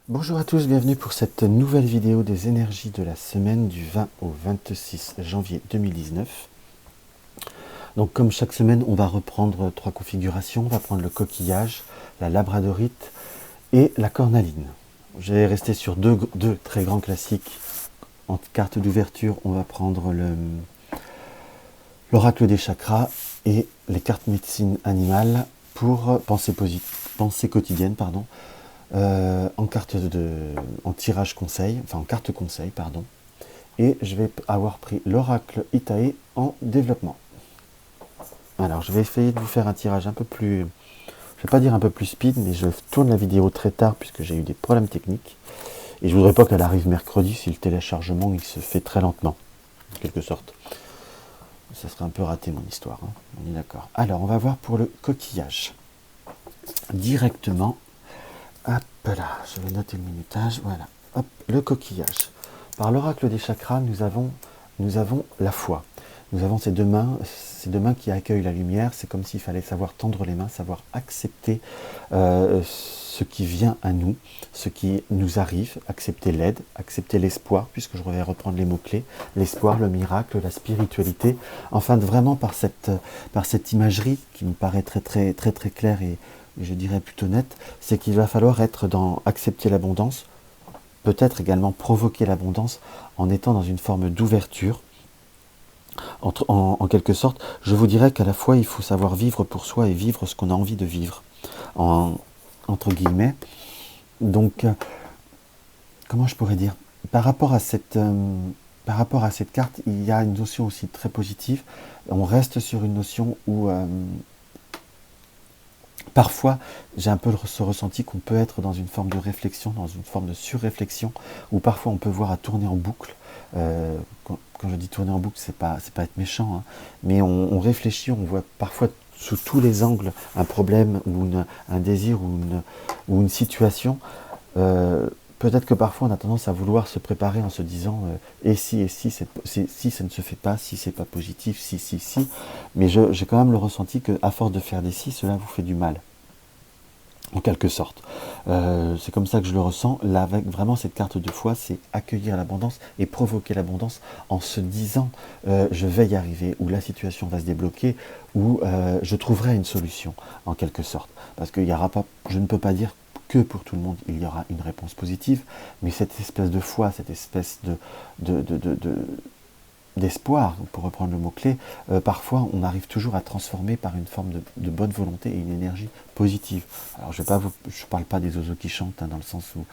Bonjour à tous, bienvenue pour cette nouvelle vidéo des énergies de la semaine du 20 au 26 janvier 2019. Donc comme chaque semaine, on va reprendre 3 configurations. On va prendre le coquillage, la labradorite et la cornaline. Je vais rester sur deux très grands classiques. En carte d'ouverture, on va prendre l'oracle des chakras et les cartes médecine animale pour pensée quotidienne, pardon. En tirage conseil, enfin en carte conseil, pardon. Et je vais avoir pris l'oracle Itae en développement. Alors je vais essayer de vous faire un tirage un peu plus, je ne vais pas dire un peu plus speed, mais je tourne la vidéo très tard puisque j'ai eu des problèmes techniques. Et je voudrais pas qu'elle arrive mercredi si le téléchargement il se fait très lentement, en quelque sorte. Ça serait un peu raté mon histoire, hein. On est d'accord. Alors on va voir pour le coquillage. Directement, hop là, je vais noter le minutage, voilà. Hop, le coquillage. Par l'oracle des chakras, nous avons la foi. Nous avons ces deux mains qui accueillent la lumière. C'est comme s'il fallait savoir tendre les mains, savoir accepter ce qui vient à nous, ce qui nous arrive, accepter l'aide, accepter l'espoir, puisque je vais reprendre les mots-clés, l'espoir, le miracle, la spiritualité. Enfin, vraiment par cette imagerie qui me paraît très claire et je dirais plutôt nette, c'est qu'il va falloir être dans accepter l'abondance, peut-être également provoquer l'abondance en étant dans une forme d'ouverture. En quelque sorte, je vous dirais qu'à la fois il faut savoir vivre pour soi et vivre ce qu'on a envie de vivre, entre guillemets. Donc, comment je pourrais dire, par rapport à cette carte, il y a une notion aussi très positive. On reste sur une notion où parfois, j'ai un peu ce ressenti qu'on peut être dans une forme de réflexion, dans une forme de surréflexion, où parfois on peut voir à tourner en boucle. Quand je dis tourner en boucle, c'est pas être méchant, hein, mais on réfléchit, on voit parfois sous tous les angles un problème ou un désir ou une situation. Peut-être que parfois on a tendance à vouloir se préparer en se disant et si si ça ne se fait pas, si c'est pas positif, si, mais j'ai quand même le ressenti que à force de faire des si, cela vous fait du mal, en quelque sorte. C'est comme ça que je le ressens. Là, avec vraiment cette carte de foi, c'est accueillir l'abondance et provoquer l'abondance en se disant je vais y arriver, ou la situation va se débloquer, ou je trouverai une solution, en quelque sorte. Parce qu'il y aura pas, je ne peux pas dire que pour tout le monde il y aura une réponse positive, mais cette espèce de foi, cette espèce d'espoir, pour reprendre le mot-clé, parfois on arrive toujours à transformer par une forme de bonne volonté et une énergie positive. Alors je ne parle pas des oiseaux qui chantent, hein, dans le sens où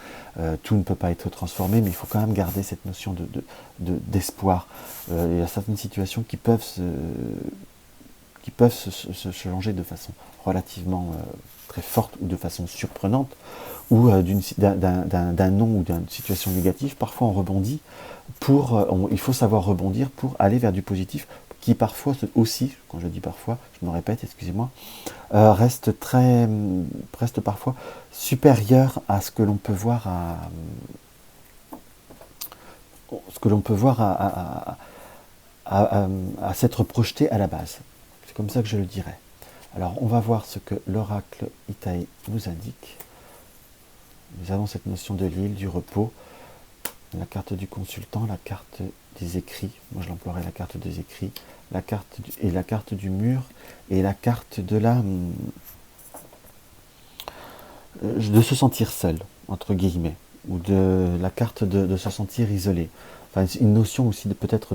tout ne peut pas être transformé, mais il faut quand même garder cette notion d'espoir. Il y a certaines situations qui peuvent se changer de façon relativement très forte ou de façon surprenante, ou d'un non ou d'une situation négative. Parfois on rebondit, il faut savoir rebondir pour aller vers du positif, qui parfois aussi, quand je dis parfois, je me répète, excusez-moi, reste parfois supérieur à ce que l'on peut voir à s'être projeté à la base. C'est comme ça que je le dirais. Alors on va voir ce que l'oracle Itae nous indique. Nous avons cette notion de l'île, du repos, la carte du consultant, la carte des écrits, moi je l'emploierais la carte des écrits, la carte du mur et la carte de se sentir seul, entre guillemets, ou de la carte de se sentir isolé. Enfin, une notion aussi peut-être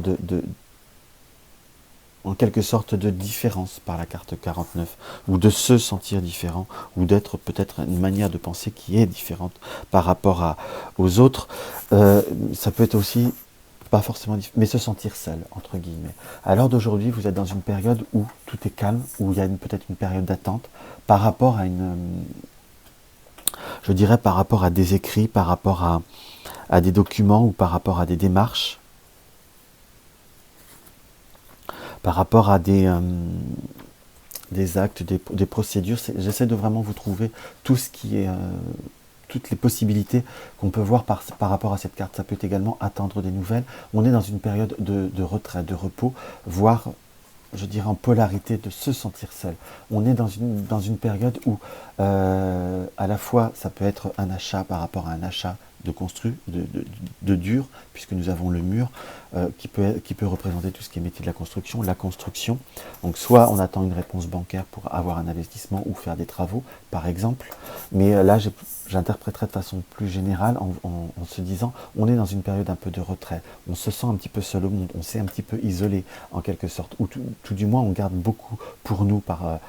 en quelque sorte de différence par la carte 49, ou de se sentir différent, ou d'être peut-être une manière de penser qui est différente par rapport aux autres. Ça peut être aussi, pas forcément différent, mais se sentir seul, entre guillemets. À l'heure d'aujourd'hui, vous êtes dans une période où tout est calme, où il y a peut-être une période d'attente, par rapport à je dirais par rapport à des écrits, par rapport à des documents, ou par rapport à des démarches, par rapport à des actes, des procédures. J'essaie de vraiment vous trouver tout ce qui est, toutes les possibilités qu'on peut voir par rapport à cette carte. Ça peut également attendre des nouvelles. On est dans une période de retrait, de repos, voire je dirais, en polarité de se sentir seul. On est dans une période où, à la fois, ça peut être un achat par rapport à un achat de construit, de dur, puisque nous avons le mur qui peut représenter tout ce qui est métier de la construction. Donc soit on attend une réponse bancaire pour avoir un investissement ou faire des travaux, par exemple. Mais là, j'interpréterai de façon plus générale en se disant, on est dans une période un peu de retrait. On se sent un petit peu seul au monde, on s'est un petit peu isolé en quelque sorte, ou tout du moins on garde beaucoup pour nous par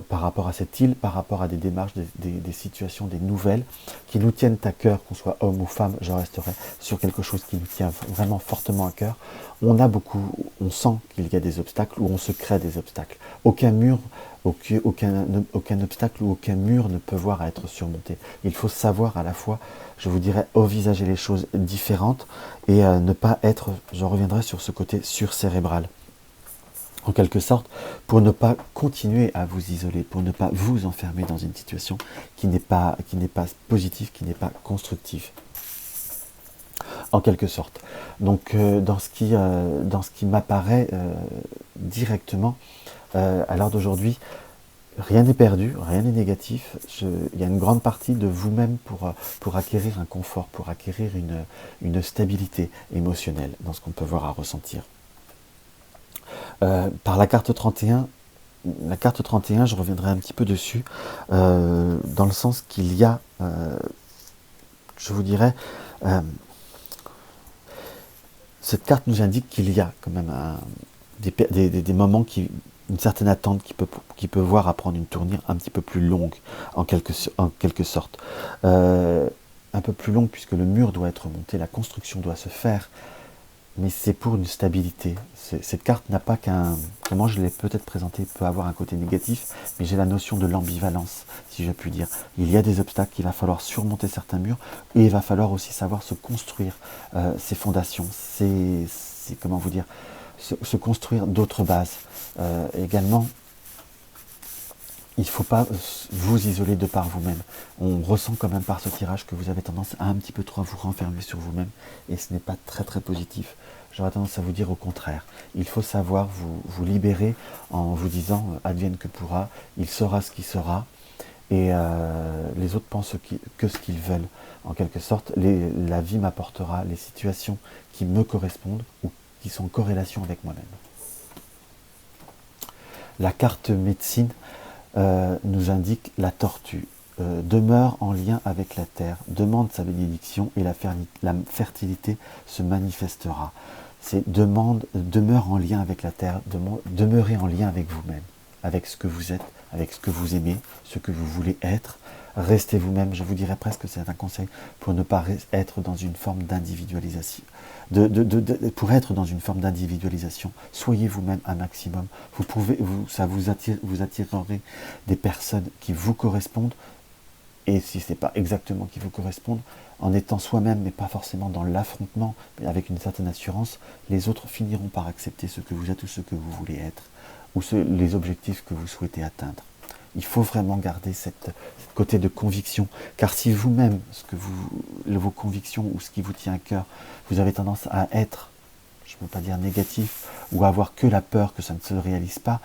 rapport à cette île, par rapport à des démarches, des situations, des nouvelles qui nous tiennent à cœur, qu'on soit homme ou femme. Je resterai sur quelque chose qui nous tient vraiment fortement à cœur. On sent qu'il y a des obstacles ou on se crée des obstacles. Aucun mur, aucun obstacle ou aucun mur ne peut voir à être surmonté. Il faut savoir à la fois, je vous dirais, envisager les choses différentes et ne pas être, je reviendrai sur ce côté surcérébral. En quelque sorte, pour ne pas continuer à vous isoler, pour ne pas vous enfermer dans une situation qui n'est pas positive, qui n'est pas constructive. En quelque sorte. Donc, dans ce qui m'apparaît directement, à l'heure d'aujourd'hui, rien n'est perdu, rien n'est négatif. Il y a une grande partie de vous-même pour acquérir un confort, pour acquérir une stabilité émotionnelle dans ce qu'on peut voir à ressentir. Par la carte 31, je reviendrai un petit peu dessus, dans le sens qu'il y a, je vous dirais, cette carte nous indique qu'il y a quand même des moments une certaine attente qui peut voir à prendre une tournure un petit peu plus longue, en quelque sorte. Un peu plus longue puisque le mur doit être monté, la construction doit se faire, mais c'est pour une stabilité. Cette carte n'a pas comment je l'ai peut-être présentée, peut avoir un côté négatif, mais j'ai la notion de l'ambivalence, si je puis dire. Il y a des obstacles, il va falloir surmonter certains murs, et il va falloir aussi savoir se construire ses fondations, comment vous dire, se construire d'autres bases. Également, il ne faut pas vous isoler de par vous-même. On ressent quand même par ce tirage que vous avez tendance à un petit peu trop vous renfermer sur vous-même, et ce n'est pas très très positif. J'aurais tendance à vous dire au contraire. Il faut savoir vous libérer en vous disant advienne que pourra, il sera ce qui sera, et les autres pensent que ce qu'ils veulent. En quelque sorte, la vie m'apportera les situations qui me correspondent ou qui sont en corrélation avec moi-même. La carte médecine nous indique la tortue. Demeure en lien avec la terre, demande sa bénédiction et la fertilité se manifestera. C'est demeure en lien avec la terre, demeurez en lien avec vous-même, avec ce que vous êtes, avec ce que vous aimez, ce que vous voulez être. Restez vous-même, je vous dirais presque que c'est un conseil pour ne pas être dans une forme d'individualisation. Pour être dans une forme d'individualisation, soyez vous-même un maximum. Vous attirerez des personnes qui vous correspondent, et si ce n'est pas exactement qui vous correspondent, en étant soi-même, mais pas forcément dans l'affrontement, mais avec une certaine assurance, les autres finiront par accepter ce que vous êtes ou ce que vous voulez être, ou les objectifs que vous souhaitez atteindre. Il faut vraiment garder ce côté de conviction, car si vous-même, vos convictions ou ce qui vous tient à cœur, vous avez tendance à être, je ne peux pas dire négatif, ou à avoir que la peur que ça ne se réalise pas,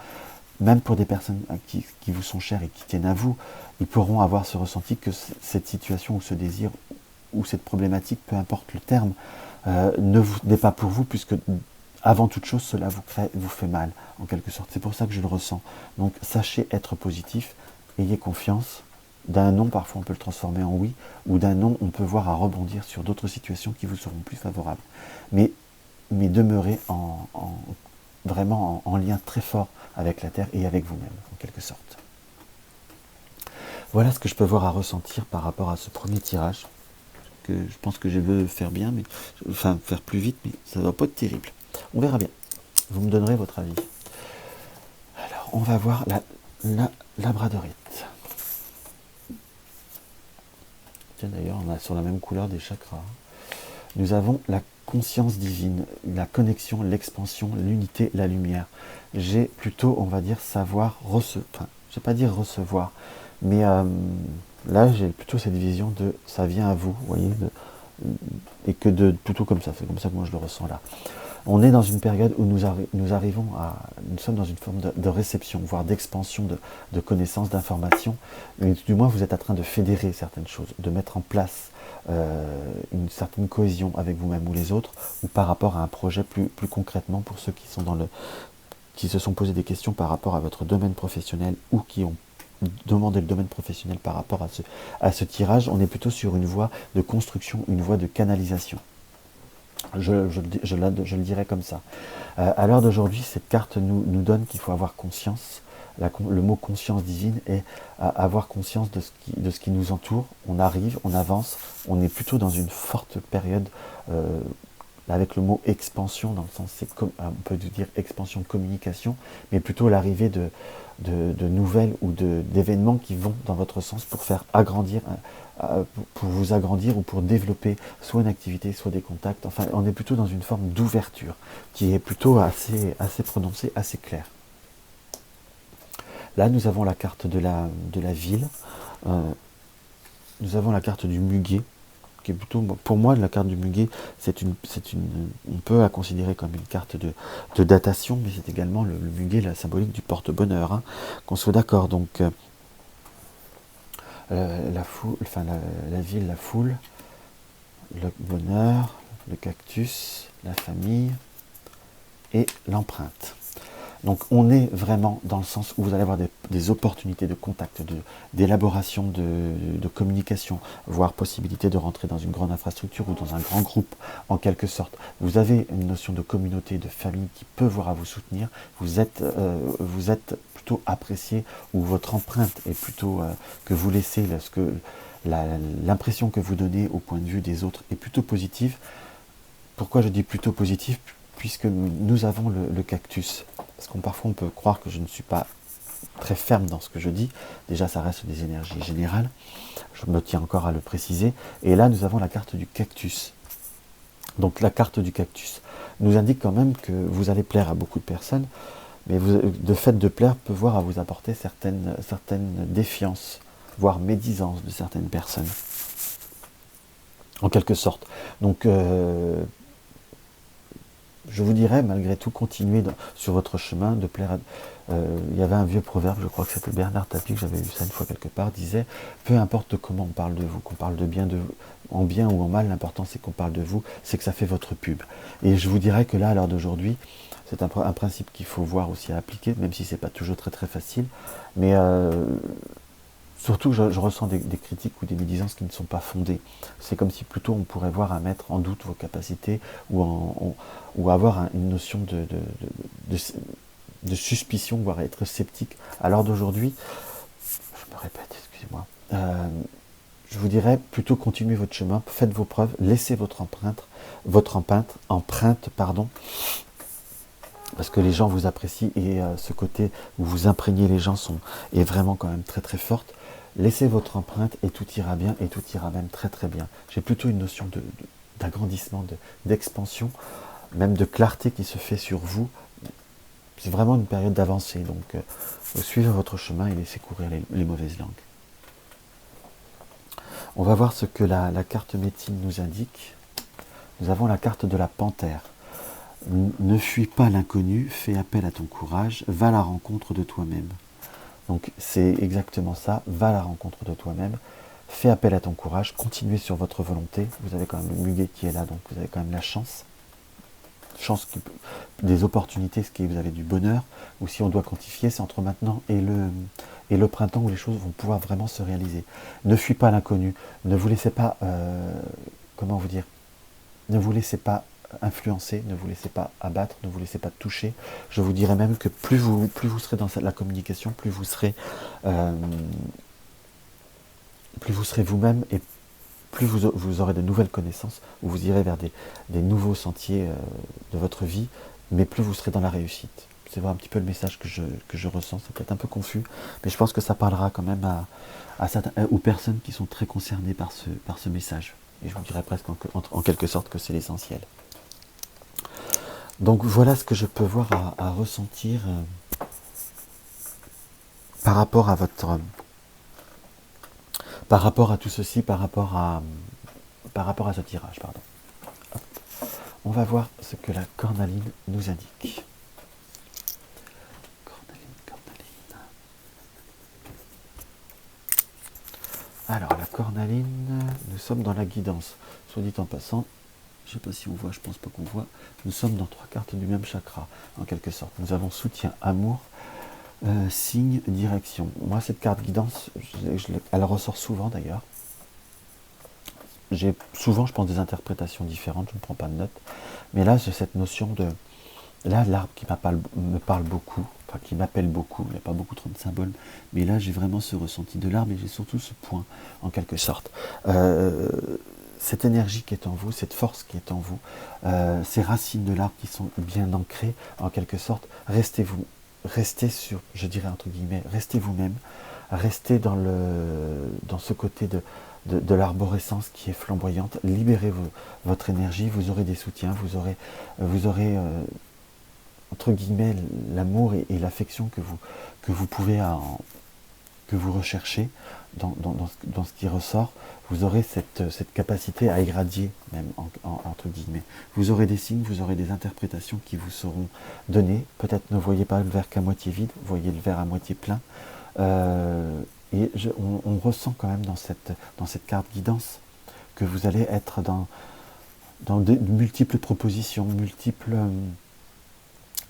même pour des personnes qui vous sont chères et qui tiennent à vous, ils pourront avoir ce ressenti que cette situation ou ce désir ou cette problématique, peu importe le terme, n'est pas pour vous, puisque avant toute chose, cela vous fait mal, en quelque sorte. C'est pour ça que je le ressens. Donc, sachez être positif, ayez confiance. D'un non, parfois, on peut le transformer en oui, ou d'un non, on peut voir à rebondir sur d'autres situations qui vous seront plus favorables. Mais demeurez vraiment en lien très fort avec la Terre et avec vous-même, en quelque sorte. Voilà ce que je peux voir à ressentir par rapport à ce premier tirage, que je pense que je veux faire bien, faire plus vite, mais ça ne va pas être terrible. On verra bien. Vous me donnerez votre avis. Alors, on va voir la labradorite. Tiens, d'ailleurs, on a sur la même couleur des chakras. Nous avons la conscience divine, la connexion, l'expansion, l'unité, la lumière. J'ai plutôt, on va dire, savoir recevoir. Enfin, je ne vais pas dire recevoir, mais là, j'ai plutôt cette vision de ça vient à vous, vous voyez, et que plutôt comme ça. C'est comme ça que moi je le ressens là. On est dans une période où nous sommes dans une forme de réception, voire d'expansion de connaissances, d'informations, mais du moins vous êtes en train de fédérer certaines choses, de mettre en place une certaine cohésion avec vous-même ou les autres, ou par rapport à un projet plus concrètement pour ceux qui se sont posé des questions par rapport à votre domaine professionnel ou qui ont demandé le domaine professionnel par rapport à ce tirage. On est plutôt sur une voie de construction, une voie de canalisation. Je le dirais comme ça. À l'heure d'aujourd'hui, cette carte nous donne qu'il faut avoir conscience. Le mot conscience divine est avoir conscience de ce qui nous entoure. On arrive, on avance, on est plutôt dans une forte période avec le mot expansion, dans le sens, on peut dire expansion communication, mais plutôt l'arrivée de nouvelles ou d'événements qui vont dans votre sens pour faire agrandir, pour vous agrandir ou pour développer soit une activité, soit des contacts. Enfin, on est plutôt dans une forme d'ouverture qui est plutôt assez prononcée, assez claire. Là, nous avons la carte de la ville, nous avons la carte du muguet, qui est plutôt, pour moi, la carte du muguet, on peut la considérer comme une carte de datation, mais c'est également le muguet, la symbolique du porte-bonheur, hein, qu'on soit d'accord. Donc, la ville, la foule, le bonheur, le cactus, la famille et l'empreinte. Donc on est vraiment dans le sens où vous allez avoir des opportunités de contact, d'élaboration, de communication, voire possibilité de rentrer dans une grande infrastructure ou dans un grand groupe en quelque sorte. Vous avez une notion de communauté, de famille qui peut voir à vous soutenir. Vous êtes plutôt apprécié, ou votre empreinte est plutôt que vous laissez, l'impression que vous donnez au point de vue des autres est plutôt positive. Pourquoi je dis plutôt positive ? Puisque nous avons le cactus. Parce que parfois on peut croire que je ne suis pas très ferme dans ce que je dis. Déjà, ça reste des énergies générales. Je me tiens encore à le préciser. Et là, nous avons la carte du cactus. Donc la carte du cactus nous indique quand même que vous allez plaire à beaucoup de personnes, mais le fait de plaire peut voir à vous apporter certaines défiances, voire médisances de certaines personnes. En quelque sorte. Donc, je vous dirais, malgré tout, continuez sur votre chemin de plaire à... il y avait un vieux proverbe, je crois que c'était Bernard Tapie, que j'avais lu ça une fois quelque part, disait « Peu importe comment on parle de vous, qu'on parle de bien de vous, en bien ou en mal, l'important c'est qu'on parle de vous, c'est que ça fait votre pub. » Et je vous dirais que là, à l'heure d'aujourd'hui, c'est un principe qu'il faut voir aussi à appliquer, même si c'est pas toujours très très facile, mais... surtout, je ressens des critiques ou des médisances qui ne sont pas fondées. C'est comme si plutôt on pourrait voir à mettre en doute vos capacités ou avoir une notion de suspicion, voire être sceptique. À l'heure d'aujourd'hui, je me répète, excusez-moi, je vous dirais plutôt continuez votre chemin, faites vos preuves, laissez votre empreinte, parce que les gens vous apprécient et ce côté où vous imprégnez les gens est vraiment quand même très très forte. Laissez votre empreinte et tout ira bien, et tout ira même très très bien. J'ai plutôt une notion d'agrandissement, d'expansion, même de clarté qui se fait sur vous. C'est vraiment une période d'avancée, donc suivez votre chemin et laissez courir les mauvaises langues. On va voir ce que la carte médecine nous indique. Nous avons la carte de la panthère. Ne fuis pas l'inconnu, fais appel à ton courage, va à la rencontre de toi-même. Donc c'est exactement ça, va à la rencontre de toi-même, fais appel à ton courage, continuez sur votre volonté. Vous avez quand même le muguet qui est là, donc vous avez quand même la chance des opportunités, vous avez du bonheur, ou si on doit quantifier, c'est entre maintenant et le printemps où les choses vont pouvoir vraiment se réaliser. Ne fuis pas l'inconnu, ne vous laissez pas, comment vous dire, ne vous laissez pas influencer, ne vous laissez pas abattre, ne vous laissez pas toucher. Je vous dirais même que plus vous serez dans la communication, plus vous serez vous-même et plus vous aurez de nouvelles connaissances, où vous irez vers des nouveaux sentiers de votre vie, mais plus vous serez dans la réussite. C'est un petit peu le message que je ressens. C'est peut-être un peu confus, mais je pense que ça parlera quand même aux personnes qui sont très concernées par ce message. Et je vous dirais presque en quelque sorte que c'est l'essentiel. Donc voilà ce que je peux voir à ressentir par rapport à tout ceci, par rapport à ce tirage, pardon. On va voir ce que la cornaline nous indique. Cornaline. Alors, la cornaline, nous sommes dans la guidance. Soit dit en passant, je ne sais pas si on voit, je pense pas qu'on voit, nous sommes dans 3 cartes du même chakra, en quelque sorte. Nous avons soutien, amour, signe, direction. Moi, cette carte guidance, elle ressort souvent d'ailleurs. J'ai souvent, je pense, des interprétations différentes, je ne prends pas de notes. Mais là, j'ai cette notion de... Là, l'arbre qui me parle beaucoup, enfin qui m'appelle beaucoup, il n'y a pas beaucoup trop de symboles, mais là, j'ai vraiment ce ressenti de l'arbre et j'ai surtout ce point, en quelque sorte. Cette énergie qui est en vous, cette force qui est en vous, ces racines de l'arbre qui sont bien ancrées, en quelque sorte, restez sur, je dirais entre guillemets, restez vous-même, restez dans ce côté de l'arborescence qui est flamboyante, libérez votre énergie, vous aurez des soutiens, vous aurez entre guillemets l'amour et l'affection que vous pouvez que vous recherchez dans ce qui ressort. Vous aurez cette capacité à irradier même entre guillemets. Vous aurez des signes, vous aurez des interprétations qui vous seront données. Peut-être ne voyez pas le verre qu'à moitié vide, voyez le verre à moitié plein. Et on ressent quand même dans cette carte guidance que vous allez être dans de multiples propositions,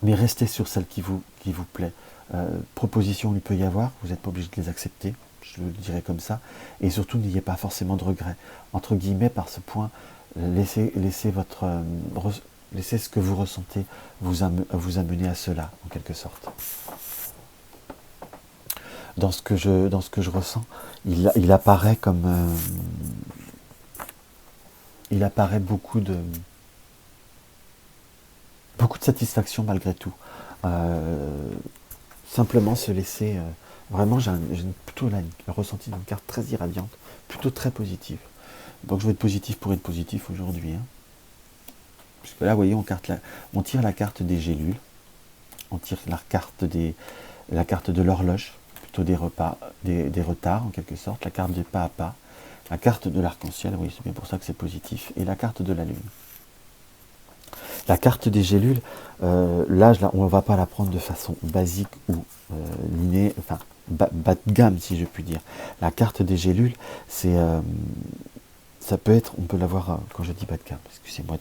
mais restez sur celle qui vous plaît. Propositions, il peut y avoir, vous n'êtes pas obligé de les accepter, je le dirais comme ça, et surtout n'ayez pas forcément de regrets. Entre guillemets, par ce point, laissez ce que vous ressentez vous amener à cela, en quelque sorte. Dans ce que je ressens, il apparaît comme... il apparaît beaucoup de satisfaction malgré tout. Simplement se laisser... vraiment, j'ai plutôt le ressenti d'une carte très irradiante, plutôt très positive. Donc je vais être positif pour être positif aujourd'hui. Hein. Puisque là, vous voyez, on tire la carte des gélules, on tire la carte de l'horloge, plutôt des retards en quelque sorte, la carte des pas à pas, la carte de l'arc-en-ciel, oui, c'est bien pour ça que c'est positif, et la carte de la lune. La carte des gélules, là, on ne va pas la prendre de façon basique ou linéaire, enfin, bas de gamme, si je puis dire. La carte des gélules, ça peut être, on peut l'avoir, quand je dis bas de gamme, excusez-moi,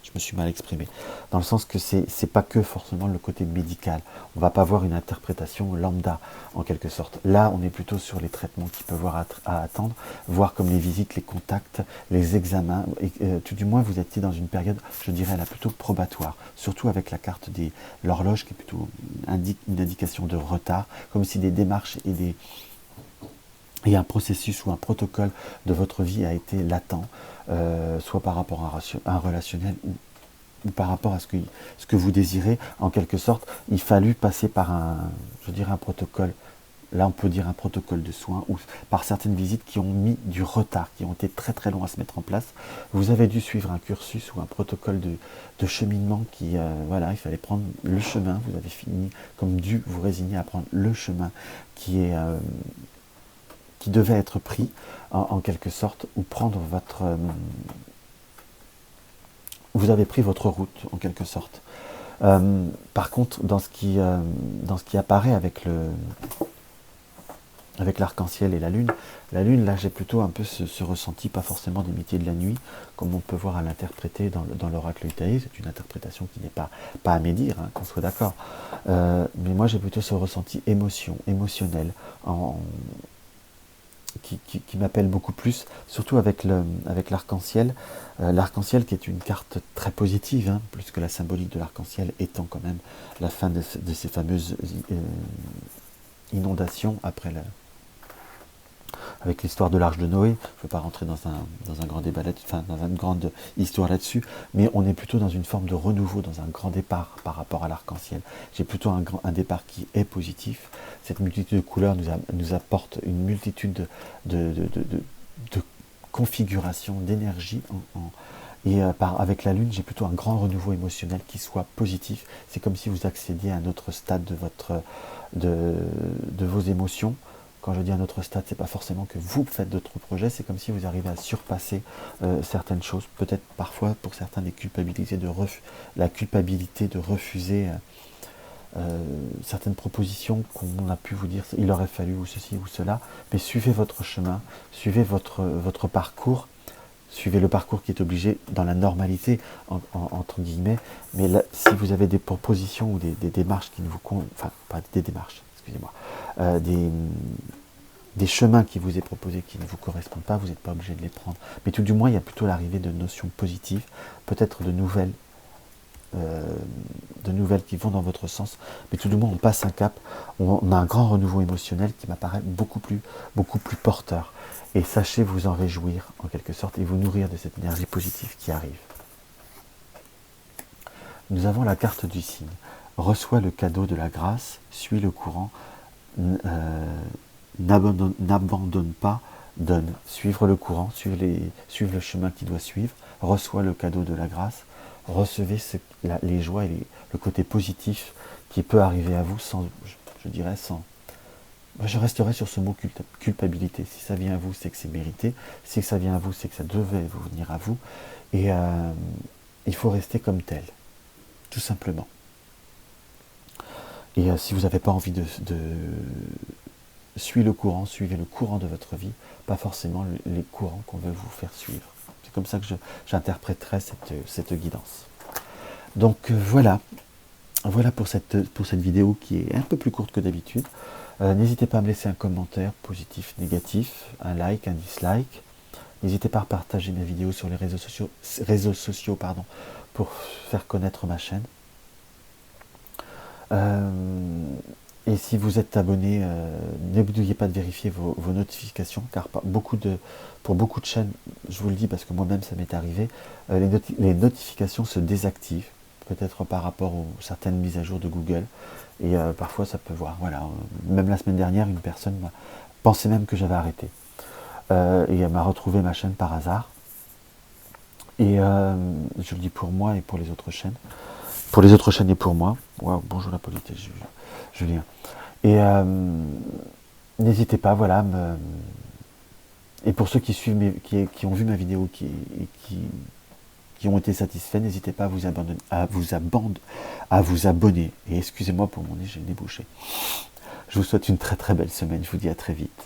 je me suis mal exprimé, dans le sens que c'est pas que forcément le côté médical. On va pas avoir une interprétation lambda, en quelque sorte. Là, on est plutôt sur les traitements qui peuvent avoir à attendre, voire comme les visites, les contacts, les examens. Et, tout du moins, vous étiez dans une période, je dirais, là, plutôt probatoire. Surtout avec la carte de l'horloge, qui est plutôt une indication de retard, comme si des démarches et un processus ou un protocole de votre vie a été latent, soit par rapport à un relationnel ou par rapport à ce que vous désirez. En quelque sorte, il fallut passer par un protocole. Là, on peut dire un protocole de soins, ou par certaines visites qui ont mis du retard, qui ont été très très longs à se mettre en place. Vous avez dû suivre un cursus ou un protocole de cheminement qui, voilà, il fallait prendre le chemin. Vous avez fini comme dû vous résigner à prendre le chemin qui devait être pris en quelque sorte, ou prendre vous avez pris votre route en quelque sorte. Par contre, dans ce qui apparaît avec l'arc-en-ciel et la lune, là j'ai plutôt un peu ce ressenti, pas forcément des métiers de la nuit, comme on peut voir à l'interpréter dans l'oracle Itae. C'est une interprétation qui n'est pas à médire, hein, qu'on soit d'accord. Mais moi j'ai plutôt ce ressenti émotionnel, qui m'appelle beaucoup plus, surtout avec l'arc-en-ciel. L'arc-en-ciel qui est une carte très positive, hein, plus que la symbolique de l'arc-en-ciel étant quand même la fin de ces fameuses inondations avec l'histoire de l'arche de Noé. Je ne veux pas rentrer dans un grand débat dans une grande histoire là-dessus, mais on est plutôt dans une forme de renouveau, dans un grand départ par rapport à l'arc-en-ciel. J'ai plutôt un départ qui est positif. Cette multitude de couleurs nous apporte une multitude de configurations, d'énergie. Avec la lune, j'ai plutôt un grand renouveau émotionnel qui soit positif. C'est comme si vous accédiez à un autre stade de vos émotions, Quand je dis un autre stade, c'est pas forcément que vous faites d'autres projets, c'est comme si vous arrivez à surpasser certaines choses, peut-être parfois pour certains la culpabilité de refuser certaines propositions qu'on a pu vous dire, il aurait fallu ou ceci ou cela, mais suivez votre chemin, suivez votre parcours, suivez le parcours qui est obligé dans la normalité, entre guillemets, mais là, si vous avez des propositions ou des démarches qui ne vous conviennent, enfin, pas des démarches, excusez-moi, des chemins qui vous est proposés qui ne vous correspondent pas, vous n'êtes pas obligé de les prendre. Mais tout du moins, il y a plutôt l'arrivée de notions positives, peut-être de nouvelles qui vont dans votre sens, mais tout du moins on passe un cap, on a un grand renouveau émotionnel qui m'apparaît beaucoup plus porteur. Et sachez vous en réjouir en quelque sorte et vous nourrir de cette énergie positive qui arrive. Nous avons la carte du signe. Reçois le cadeau de la grâce, suis le courant, n'abandonne pas, donne. Suivre le courant, suivre le chemin qu'il doit suivre, reçois le cadeau de la grâce, recevez les joies et le côté positif qui peut arriver à vous sans, je dirais, sans... Je resterai sur ce mot culpabilité. Si ça vient à vous, c'est que c'est mérité. Si ça vient à vous, c'est que ça devait vous venir à vous. Et il faut rester comme tel, tout simplement. Et si vous n'avez pas envie de suivre le courant, suivez le courant de votre vie, pas forcément les courants qu'on veut vous faire suivre. C'est comme ça que j'interpréterai cette guidance. Donc voilà pour cette vidéo qui est un peu plus courte que d'habitude. N'hésitez pas à me laisser un commentaire positif, négatif, un like, un dislike. N'hésitez pas à partager mes vidéos sur les réseaux sociaux pour faire connaître ma chaîne. Et si vous êtes abonné, n'oubliez pas de vérifier vos notifications, car pour beaucoup de chaînes, je vous le dis parce que moi-même ça m'est arrivé, les notifications se désactivent, peut-être par rapport aux certaines mises à jour de Google, et parfois ça peut voir. Voilà, même la semaine dernière, une personne pensait même que j'avais arrêté, et elle m'a retrouvé ma chaîne par hasard. Et je le dis pour moi et pour les autres chaînes. Pour les autres chaînes et pour moi. Wow, bonjour la politesse, Julien. Et n'hésitez pas, voilà. Et pour ceux qui suivent qui ont vu ma vidéo qui ont été satisfaits, n'hésitez pas à vous abonner. Et excusez-moi pour mon nez, j'ai le nez bouché. Je vous souhaite une très très belle semaine. Je vous dis à très vite.